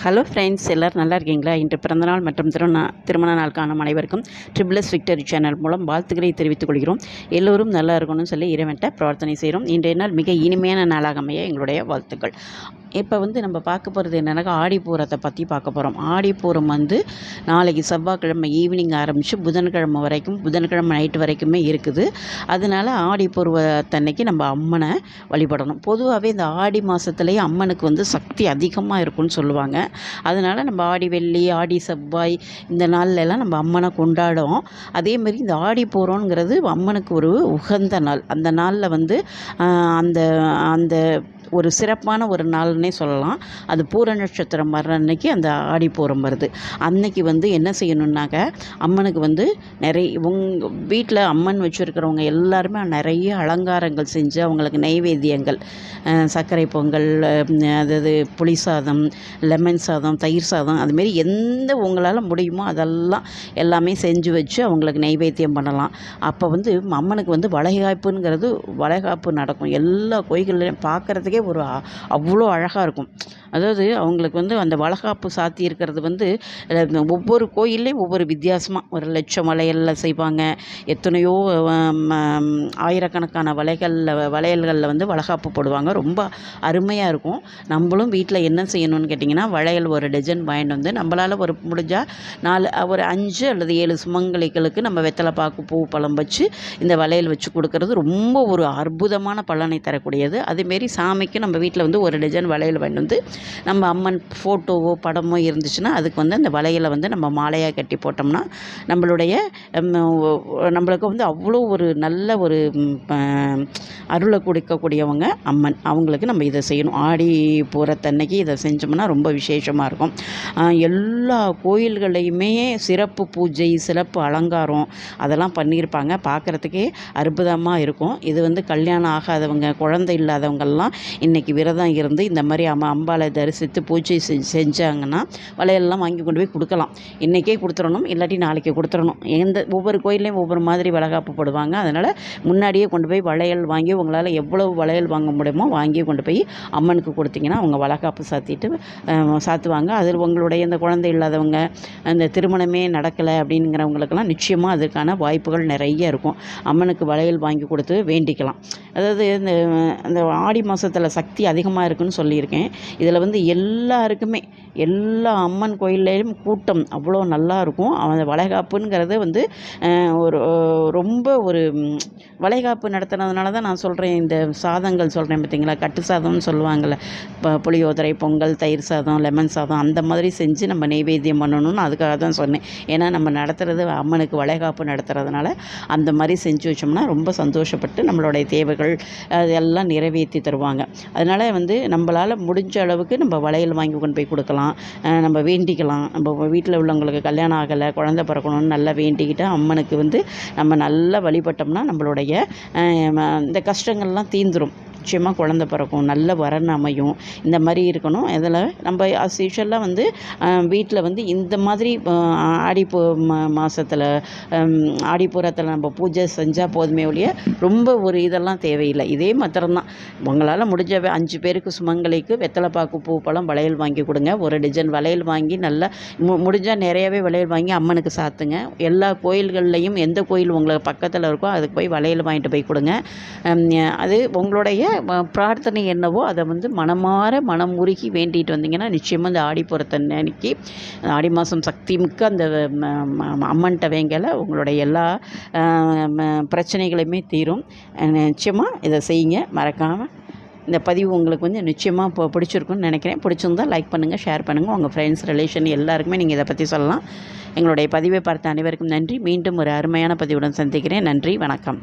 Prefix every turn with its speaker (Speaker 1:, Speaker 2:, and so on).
Speaker 1: Hello friends, எல்லோரும் நல்லா இருக்கீங்களா? இன்று பிறந்தநாள் மற்றும் திருமண நாள் காணும் அனைவருக்கும் ட்ரிபிள்எஸ் விக்டரி சேனல் மூலம் வாழ்த்துக்களை தெரிவித்துக் கொள்கிறோம். எல்லோரும் நல்லா இருக்கணும்னு சொல்லி இறைவன்ட்ட பிரார்த்தனை செய்கிறோம். இன்றைய நாள் மிக இனிமையான நாளாக அமைய எங்களுடைய வாழ்த்துக்கள். இப்போ நம்ம பார்க்க போகிறது என்னென்னாக்கா ஆடிப்பூரத்தை பற்றி பார்க்க போகிறோம். ஆடிப்பூரம் நாளைக்கு செவ்வாய்க்கிழமை ஈவினிங் ஆரம்பித்து புதன்கிழமை வரைக்கும், புதன்கிழமை நைட்டு வரைக்குமே இருக்குது. அதனால் ஆடிப்பூர்வத்தன்னைக்கு நம்ம அம்மனை வழிபடணும். பொதுவாகவே இந்த ஆடி மாதத்துலேயே அம்மனுக்கு சக்தி அதிகமாக இருக்குன்னு சொல்லுவாங்க. அதனால் நம்ம ஆடி வெள்ளி, ஆடி செவ்வாய் இந்த நாள்லலாம் நம்ம அம்மனை கொண்டாடும். அதேமாரி இந்த ஆடிப்பூரங்கிறது அம்மனுக்கு ஒரு உகந்த நாள். அந்த நாளில் அந்த அந்த ஒரு சிறப்பான ஒரு நாள்னே சொல்லலாம். அது பூர நட்சத்திரம் வர்ற அன்னைக்கு அந்த ஆடிப்பூரம் வருது. அன்னைக்கு என்ன செய்யணுன்னாக்க அம்மனுக்கு நிறைய வீட்டில் அம்மன் வச்சுருக்கிறவங்க எல்லாருமே நிறைய அலங்காரங்கள் செஞ்சு அவங்களுக்கு நைவேத்தியங்கள், சர்க்கரை பொங்கல், அதாவது புளி சாதம், லெமன் சாதம், தயிர் சாதம், அதுமாரி எந்த உங்களால் முடியுமோ அதெல்லாம் எல்லாமே செஞ்சு வச்சு அவங்களுக்கு நைவேத்தியம் பண்ணலாம். அப்போ அம்மனுக்கு வளைகாப்புங்கிறது வளைகாப்பு நடக்கும். எல்லா கோயில்கள்லையும் பார்க்குறதுக்கே அவ்வளோ அழகாக இருக்கும். அதாவது அவங்களுக்கு அந்த வளைகாப்பு சாத்தி இருக்கிறது ஒவ்வொரு கோயில்லையும் ஒவ்வொரு வித்தியாசமாக ஒரு லட்சம் வளையலில் செய்வாங்க. எத்தனையோ ஆயிரக்கணக்கான வளையல்களில் வளைகாப்பு போடுவாங்க. ரொம்ப அருமையாக இருக்கும். நம்மளும் வீட்டில் என்ன செய்யணும்னு கேட்டிங்கன்னா, வளையல் ஒரு டஜன் வாங்கிட்டு நம்மளால் முடிஞ்சால் ஒரு 5 அல்லது 7 சுமங்கலிகளுக்கு நம்ம வெத்தலை பாக்கு, பூ, பழம் வச்சு இந்த வளையல் வச்சு கொடுக்கறது ரொம்ப ஒரு அற்புதமான பலனை தரக்கூடியது. அதேமாரி சாமிக்கு நம்ம வீட்டில் ஒரு டஜன் வளையல் வாங்கிட்டு நம்ம அம்மன் ஃபோட்டோவோ படமோ இருந்துச்சுன்னா அதுக்கு அந்த வளையலை நம்ம மாலையாக கட்டி போட்டோம்னா நம்மளுக்கு அவ்வளோ ஒரு நல்ல ஒரு அருளை கொடுக்கக்கூடியவங்க அம்மன். அவங்களுக்கு நம்ம இதை செய்யணும். ஆடி பூரத்தன்னைக்கு இதை செஞ்சோம்னா ரொம்ப விசேஷமாக இருக்கும். எல்லா கோயில்களையுமே சிறப்பு பூஜை, சிறப்பு அலங்காரம் அதெல்லாம் பண்ணியிருப்பாங்க. பார்க்குறதுக்கே அற்புதமாக இருக்கும். இது கல்யாணம் ஆகாதவங்க, குழந்தை இல்லாதவங்கள்லாம் இன்றைக்கி விரதம் இருந்து இந்த மாதிரி அம்பாளை தரிசித்து பூஜை செஞ்சாங்கன்னா வளையல்லாம் வாங்கி கொண்டு போய் கொடுக்கலாம். இன்றைக்கே கொடுத்துடணும், இல்லாட்டி நாளைக்கு கொடுத்துடணும். ஒவ்வொரு கோயில்லையும் ஒவ்வொரு மாதிரி வளைகாப்பு போடுவாங்க. அதனால் முன்னாடியே கொண்டு போய் வளையல் வாங்கி உங்களால் எவ்வளவு வளையல் வாங்க முடியுமோ வாங்கி கொண்டு போய் அம்மனுக்கு கொடுத்தீங்கன்னா அவங்க வளைகாப்பு சாத்துவாங்க. அதில் உங்களுடைய இந்த குழந்தை இல்லாதவங்க, அந்த திருமணமே நடக்கலை அப்படிங்கிறவங்களுக்கெல்லாம் நிச்சயமாக அதற்கான வாய்ப்புகள் நிறைய இருக்கும். அம்மனுக்கு வளையல் வாங்கி கொடுத்து வேண்டிக்கலாம். அதாவது இந்த ஆடி மாதத்தில் சக்தி அதிகமாக இருக்குதுன்னு சொல்லியிருக்கேன். இதில் எல்லாருக்குமே எல்லா அம்மன் கோயில்லையும் கூட்டம் அவ்வளோ நல்லா இருக்கும். அந்த வளைகாப்புங்கிறது ஒரு ரொம்ப ஒரு வளைகாப்பு நடத்துனதுனால தான் நான் சொல்கிறேன். இந்த சாதங்கள் சொல்கிறேன் பார்த்தீங்களா, கட்டு சாதம்னு சொல்லுவாங்கள்ல, புளியோதரை, பொங்கல், தயிர் சாதம், லெமன் சாதம் அந்த மாதிரி செஞ்சு நம்ம நைவேத்தியம் பண்ணணும்னு அதுக்காக தான் சொன்னேன். ஏன்னா நம்ம நடத்துகிறது அம்மனுக்கு வளைகாப்பு நடத்துறதுனால அந்த மாதிரி செஞ்சு வச்சோம்னா ரொம்ப சந்தோஷப்பட்டு நம்மளுடைய தேவைகள் அதெல்லாம் நிறைவேற்றி தருவாங்க. அதனால் நம்மளால் முடிஞ்ச அளவுக்கு நம்ம வளையல் வாங்கி கொண்டு போய் கொடுக்கலாம், நம்ம வேண்டிக்கலாம். நம்ம வீட்டில் உள்ளவங்களுக்கு கல்யாணம் ஆகலை, குழந்தை பிறக்கணும்னு நல்லா வேண்டிக்கிட்டு அம்மனுக்கு நம்ம நல்லா வழிபட்டோம்னா நம்மளுடைய இந்த கஷ்டங்கள்லாம் தீந்துடும். நிச்சயமாக குழந்தை பிறக்கும், நல்ல வரன் அமையும். இந்த மாதிரி இருக்கணும். இதில் நம்ம அஸ் யூஷுவலாக வீட்டில் இந்த மாதிரி மாதத்தில் ஆடிப்பூரத்தில் நம்ம பூஜை செஞ்சால் போதுமே ஒழிய ரொம்ப ஒரு இதெல்லாம் தேவையில்லை. இதே மாத்திரம்தான். உங்களால் முடிஞ்ச 5 பேருக்கு சுமங்கலிக்கு வெத்தலை பாக்கு, பூ, பழம், வளையல் வாங்கி கொடுங்க. ஒரு டஜன் வளையல் வாங்கி நல்லா முடிஞ்சால் நிறையாவே வளையல் வாங்கி அம்மனுக்கு சாத்துங்க. எல்லா கோயில்கள்லையும் எந்த கோயில் உங்களுக்கு பக்கத்தில் இருக்கோ அதுக்கு போய் வளையல் வாங்கிட்டு போய் கொடுங்க. அது உங்களுடைய பிரார்த்தனை என்னவோ அதை மனமாற மனம் உருகி வேண்டிட்டு வந்தீங்கன்னா நிச்சயமாக இந்த ஆடிப்பூரத்தன்னைக்கு, ஆடி மாதம் சக்தி மிக்க அந்த அம்மன்கிட்ட வேங்கலை உங்களுடைய எல்லா பிரச்சனைகளையுமே தீரும். நிச்சயமாக இதை செய்யுங்க. மறக்காமல் இந்த பதிவு உங்களுக்கு நிச்சயமாக பிடிச்சிருக்குன்னு நினைக்கிறேன். பிடிச்சிருந்தால் லைக் பண்ணுங்கள், ஷேர் பண்ணுங்கள். உங்கள் ஃப்ரெண்ட்ஸ், ரிலேஷன் எல்லாருக்குமே நீங்கள் இதை பற்றி சொல்லலாம். எங்களுடைய பதிவை பார்த்த அனைவருக்கும் நன்றி. மீண்டும் ஒரு அருமையான பதிவுடன் சந்திக்கிறேன். நன்றி, வணக்கம்.